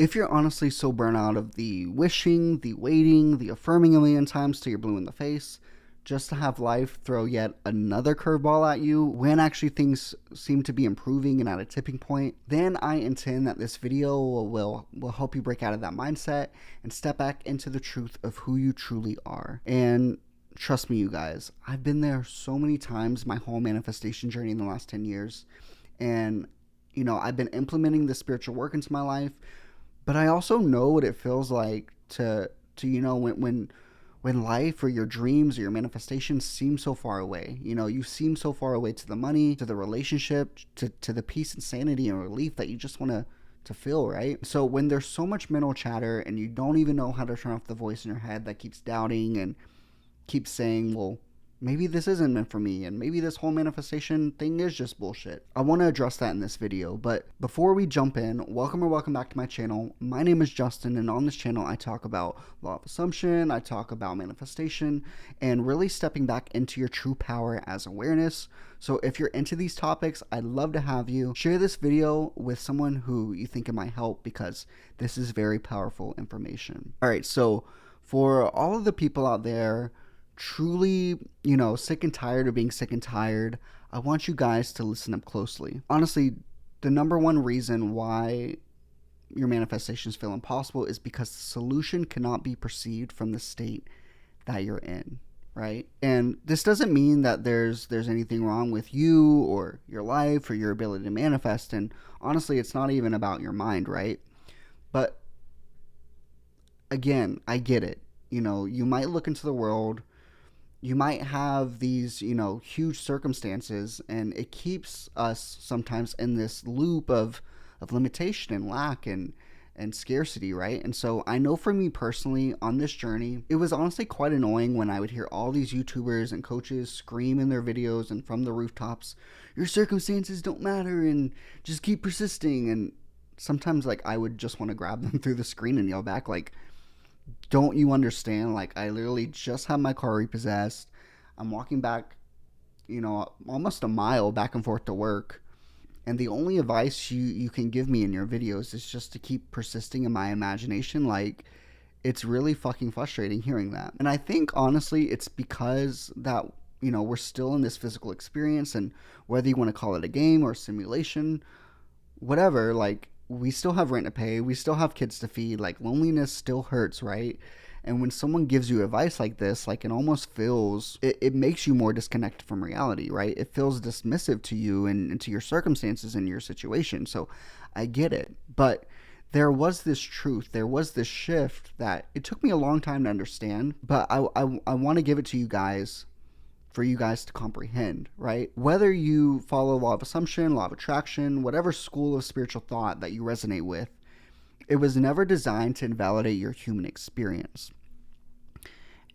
If you're honestly so burnt out of the wishing, the waiting, the affirming a million times till you're blue in the face, just to have life throw yet another curveball at you when actually things seem to be improving and at a tipping point, then I intend that this video will help you break out of that mindset and step back into the truth of who you truly are. And trust me, you guys, I've been there so many times my whole manifestation journey in the last 10 years. And, I've been implementing the spiritual work into my life, but I also know what it feels like to when life or your dreams or your manifestations seem so far away. You seem so far away to the money, to the relationship, to the peace and sanity and relief that you just want to feel, right? So when there's so much mental chatter and you don't even know how to turn off the voice in your head that keeps doubting and keeps saying, well, maybe this isn't meant for me, and maybe this whole manifestation thing is just bullshit. I want to address that in this video, but before we jump in, welcome back to my channel. My name is Justin, and on this channel I talk about law of assumption, I talk about manifestation, and really stepping back into your true power as awareness. So if you're into these topics, I'd love to have you share this video with someone who you think it might help, because this is very powerful information. All right, so for all of the people out there truly, sick and tired of being sick and tired, I want you guys to listen up closely. Honestly, the number one reason why your manifestations feel impossible is because the solution cannot be perceived from the state that you're in, right? And this doesn't mean that there's anything wrong with you or your life or your ability to manifest. And honestly, it's not even about your mind, right? But again, I get it. You might look into the world, you might have these, huge circumstances, and it keeps us sometimes in this loop of limitation and lack and scarcity, right? And so I know for me personally on this journey, it was honestly quite annoying when I would hear all these YouTubers and coaches scream in their videos and from the rooftops, your circumstances don't matter and just keep persisting. And sometimes I would just want to grab them through the screen and yell back don't you understand? I literally just had my car repossessed. I'm walking back, almost a mile back and forth to work. And the only advice you can give me in your videos is just to keep persisting in my imagination. It's really fucking frustrating hearing that. And I think, honestly, it's because that, we're still in this physical experience. And whether you want to call it a game or a simulation, whatever, we still have rent to pay, we still have kids to feed, loneliness still hurts, right? And when someone gives you advice like this, it almost feels, it makes you more disconnected from reality, right? It feels dismissive to you and to your circumstances and your situation. So I get it. But there was this truth, there was this shift that it took me a long time to understand, but I want to give it to you guys for you guys to comprehend, right? Whether you follow law of assumption, law of attraction, whatever school of spiritual thought that you resonate with, it was never designed to invalidate your human experience.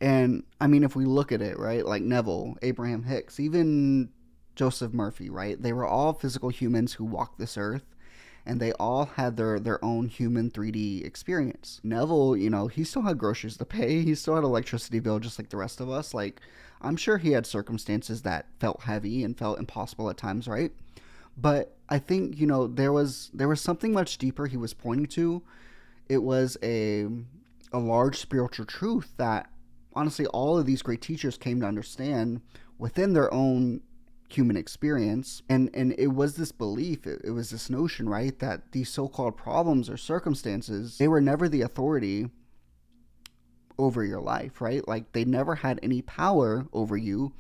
And I mean, if we look at it, right, like Neville, Abraham Hicks, even Joseph Murphy, right? They were all physical humans who walked this earth, and they all had their own human 3D experience. Neville, he still had groceries to pay. He still had electricity bill just like the rest of us. I'm sure he had circumstances that felt heavy and felt impossible at times, right? But I think, there was something much deeper he was pointing to. It was a large spiritual truth that, honestly, all of these great teachers came to understand within their own human experience. And it was this belief, it was this notion, right, that these so-called problems or circumstances, they were never the authority over your life, right? They never had any power over you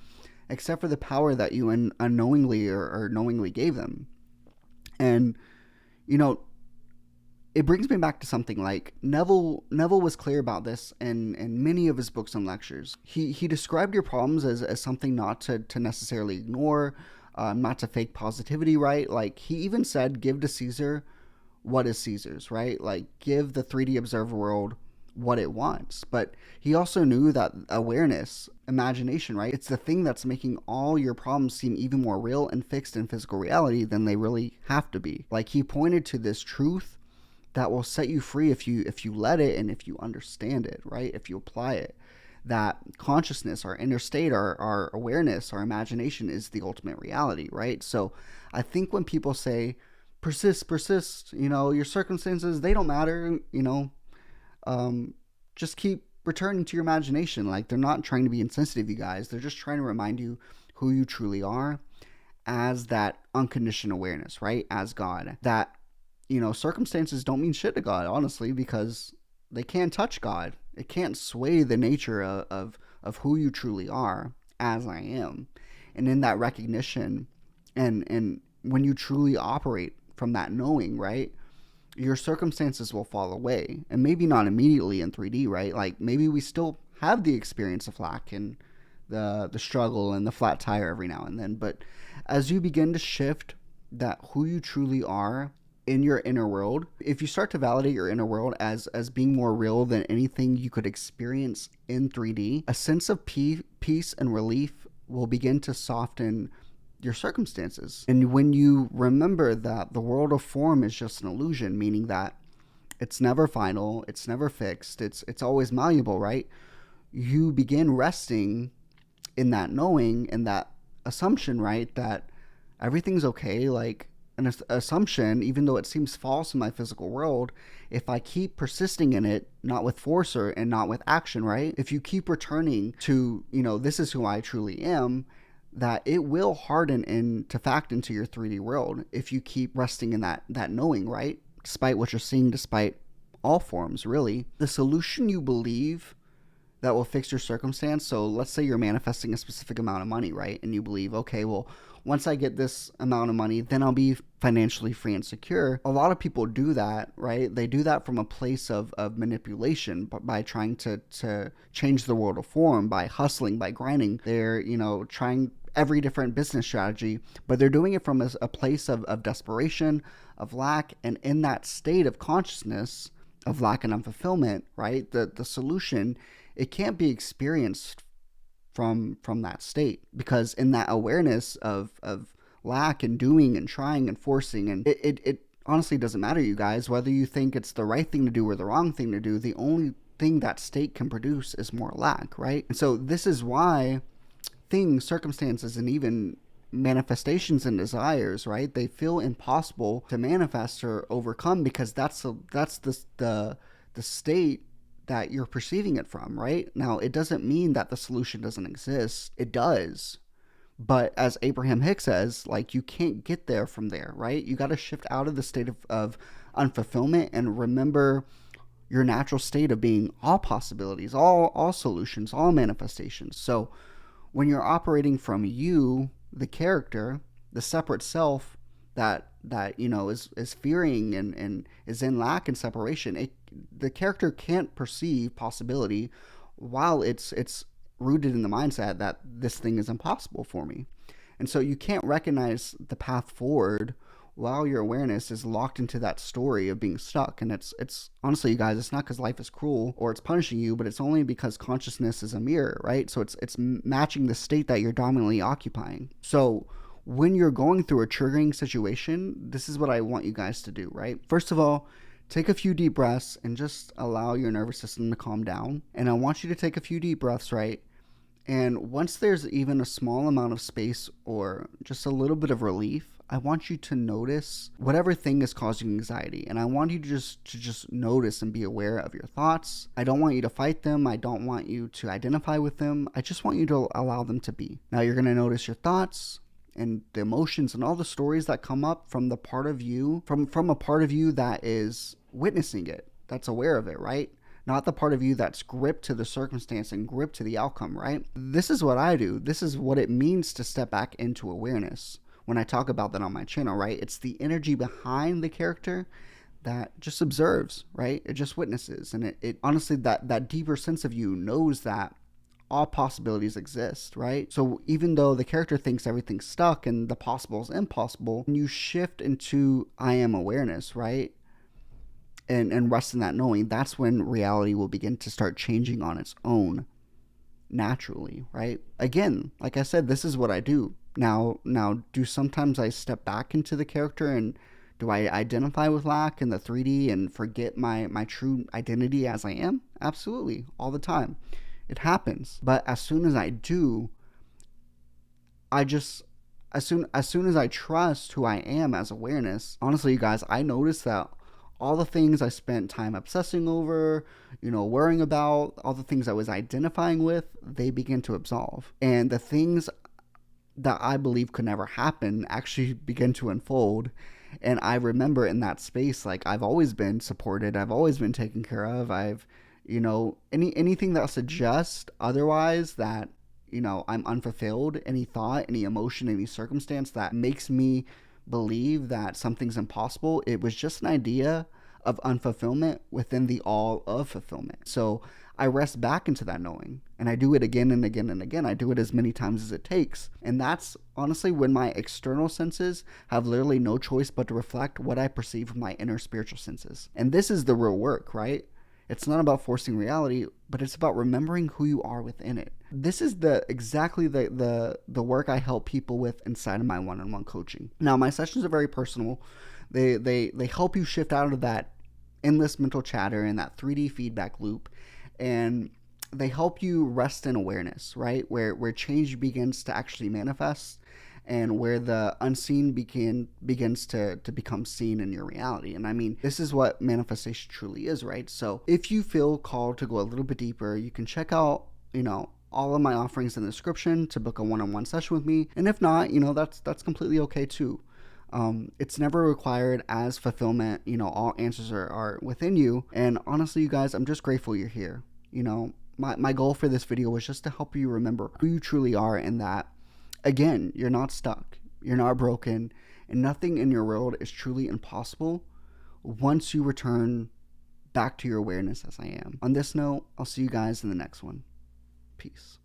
except for the power that you unknowingly or knowingly gave them. And it brings me back to something like Neville was clear about this in many of his books and lectures. He described your problems as something not to necessarily ignore, not to fake positivity, right? He even said, give to Caesar what is Caesar's, right? Give the 3D observer world what it wants. But he also knew that awareness, imagination, right? It's the thing that's making all your problems seem even more real and fixed in physical reality than they really have to be. He pointed to this truth that will set you free if you let it and if you understand it, right? If you apply it. That consciousness, our inner state, our awareness, our imagination is the ultimate reality, right? So I think when people say persist. Your circumstances, they don't matter. Just keep returning to your imagination. Like, they're not trying to be insensitive, you guys. They're just trying to remind you who you truly are as that unconditioned awareness, right? As God. That, circumstances don't mean shit to God, honestly, because they can't touch God. It can't sway the nature of who you truly are as I am. And in that recognition, and when you truly operate from that knowing, right, your circumstances will fall away. And maybe not immediately in 3D, right? Like, maybe we still have the experience of lack and the struggle and the flat tire every now and then. But as you begin to shift that who you truly are in your inner world, if you start to validate your inner world as being more real than anything you could experience in 3D, a sense of peace and relief will begin to soften your circumstances. And when you remember that the world of form is just an illusion, meaning that it's never final, it's never fixed, it's always malleable, right? You begin resting in that knowing and that assumption, right, that everything's okay. Like, an assumption, even though it seems false in my physical world, if I keep persisting in it, not with force and not with action, right? If you keep returning to, this is who I truly am, that it will harden into fact into your 3D world if you keep resting in that knowing, right? Despite what you're seeing, despite all forms, really. The solution you believe that will fix your circumstance. So let's say you're manifesting a specific amount of money, right? And you believe, okay, well, once I get this amount of money, then I'll be financially free and secure. A lot of people do that, right? They do that from a place of manipulation, but by trying to change the world of form, by hustling, by grinding. They're, trying every different business strategy, but they're doing it from a place of desperation, of lack, and in that state of consciousness of lack and unfulfillment, right? The solution, it can't be experienced from that state, because in that awareness of lack and doing and trying and forcing, and it honestly doesn't matter, you guys, whether you think it's the right thing to do or the wrong thing to do. The only thing that state can produce is more lack, right? And so this is why things, circumstances, and even manifestations and desires, right, they feel impossible to manifest or overcome, because that's the state that you're perceiving it from, right? Now, it doesn't mean that the solution doesn't exist. It does. But as Abraham Hicks says, like, you can't get there from there, right? You got to shift out of the state of unfulfillment and remember your natural state of being all possibilities, all solutions, all manifestations. So when you're operating from you, the character, the separate self that is fearing and is in lack and separation, the character can't perceive possibility while it's rooted in the mindset that this thing is impossible for me. And so you can't recognize the path forward while your awareness is locked into that story of being stuck. And it's honestly, you guys, it's not because life is cruel or it's punishing you, but it's only because consciousness is a mirror, right? So it's matching the state that you're dominantly occupying. So when you're going through a triggering situation, this is what I want you guys to do, right? First of all, take a few deep breaths and just allow your nervous system to calm down. And I want you to take a few deep breaths, right? And once there's even a small amount of space or just a little bit of relief, I want you to notice whatever thing is causing anxiety. And I want you to just notice and be aware of your thoughts. I don't want you to fight them. I don't want you to identify with them. I just want you to allow them to be. Now you're going to notice your thoughts and the emotions and all the stories that come up from the part of you, from a part of you that is witnessing it, that's aware of it, right? Not the part of you that's gripped to the circumstance and gripped to the outcome, right? This is what I do. This is what it means to step back into awareness. When I talk about that on my channel, right? It's the energy behind the character that just observes, right? It just witnesses. And it honestly, that deeper sense of you knows that all possibilities exist, right? So even though the character thinks everything's stuck and the possible is impossible, when you shift into I am awareness, right? And rest in that knowing, that's when reality will begin to start changing on its own naturally, right? Again, like I said, this is what I do. Now, do sometimes I step back into the character and do I identify with lack in the 3D and forget my true identity as I am? Absolutely, all the time. It happens. But as soon as I do, I as soon as I trust who I am as awareness, honestly, you guys, I noticed that all the things I spent time obsessing over, worrying about, all the things I was identifying with, they begin to absolve. And the things that I believe could never happen actually begin to unfold. And I remember in that space, like, I've always been supported, I've always been taken care of. Anything that suggests otherwise, that I'm unfulfilled, any thought, any emotion, any circumstance that makes me believe that something's impossible, it was just an idea of unfulfillment within the all of fulfillment. So I rest back into that knowing, and I do it again and again and again. I do it as many times as it takes. And that's honestly when my external senses have literally no choice but to reflect what I perceive from my inner spiritual senses. And this is the real work, right? It's not about forcing reality, but it's about remembering who you are within it. This is exactly the work I help people with inside of my one-on-one coaching. Now, my sessions are very personal. They help you shift out of that endless mental chatter and that 3D feedback loop, and they help you rest in awareness, right? Where change begins to actually manifest, and where the unseen begins to become seen in your reality. And I mean, this is what manifestation truly is, right? So if you feel called to go a little bit deeper, you can check out, all of my offerings in the description to book a one-on-one session with me. And if not, that's completely okay too. It's never required as fulfillment. All answers are within you. And honestly, you guys, I'm just grateful you're here. My goal for this video was just to help you remember who you truly are, and that, again, you're not stuck, you're not broken, and nothing in your world is truly impossible once you return back to your awareness as I am. On this note, I'll see you guys in the next one. Peace.